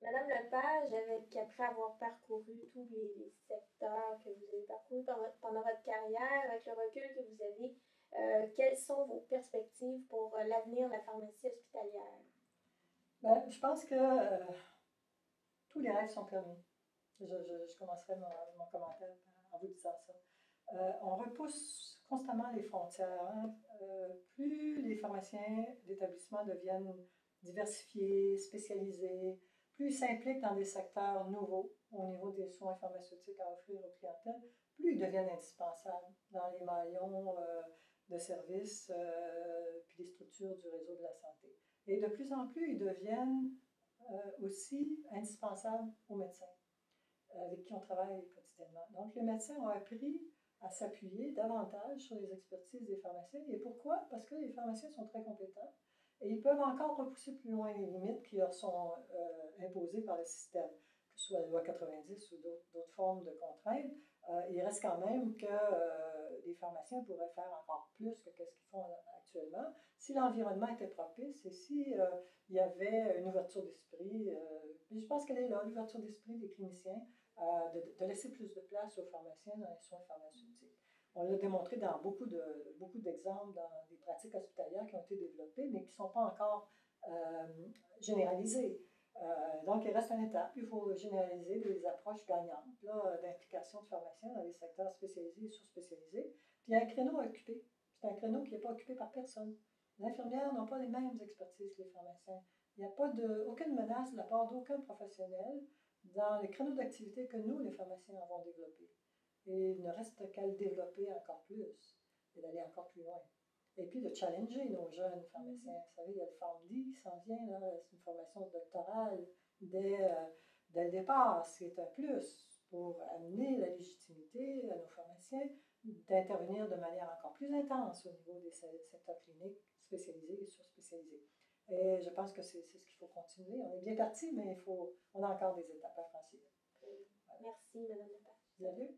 Madame Lepage, après avoir parcouru tous les secteurs que vous avez parcourus pendant votre carrière, avec le recul que vous avez, quelles sont vos perspectives pour l'avenir de la pharmacie hospitalière? Ben, je pense que tous les rêves sont permis. Je commencerai mon commentaire en vous disant ça. On repousse constamment les frontières, hein. Plus les pharmaciens d'établissement deviennent diversifiés, spécialisés, plus ils s'impliquent dans des secteurs nouveaux au niveau des soins pharmaceutiques à offrir aux clientèles, plus ils deviennent indispensables dans les maillons de services puis des structures du réseau de la santé. Et de plus en plus, ils deviennent aussi indispensables aux médecins avec qui on travaille quotidiennement. Donc, les médecins ont appris à s'appuyer davantage sur les expertises des pharmaciens. Et pourquoi? Parce que les pharmaciens sont très compétents et ils peuvent encore repousser plus loin les limites qui leur sont imposées par le système, que ce soit la loi 90 ou d'autres formes de contraintes. Il reste quand même que les pharmaciens pourraient faire encore plus que ce qu'ils font actuellement si l'environnement était propice et si il y avait une ouverture d'esprit. Puis je pense qu'elle est là, l'ouverture d'esprit des cliniciens, de laisser plus de place aux pharmaciens dans les soins pharmaceutiques. On l'a démontré dans beaucoup d'exemples dans des pratiques hospitalières qui ont été développées, mais qui ne sont pas encore euh, généralisées. Donc, il reste une étape. Il faut généraliser des approches gagnantes d'implication de pharmaciens dans les secteurs spécialisés et sous-spécialisés. Puis, il y a un créneau à occuper. C'est un créneau qui n'est pas occupé par personne. Les infirmières n'ont pas les mêmes expertises que les pharmaciens. Il n'y a pas aucune menace de la part d'aucun professionnel dans les créneaux d'activité que nous, les pharmaciens, avons développés. Et il ne reste qu'à le développer encore plus et d'aller encore plus loin. Et puis de challenger nos jeunes pharmaciens. Vous savez, il y a le PharmD qui s'en vient, c'est une formation doctorale dès le départ. C'est un plus pour amener la légitimité à nos pharmaciens d'intervenir de manière encore plus intense au niveau des secteurs cliniques spécialisés et surspécialisés. Et je pense que c'est ce qu'il faut continuer. On est bien parti, mais on a encore des étapes à franchir. Merci, Madame Lepage. Vous avez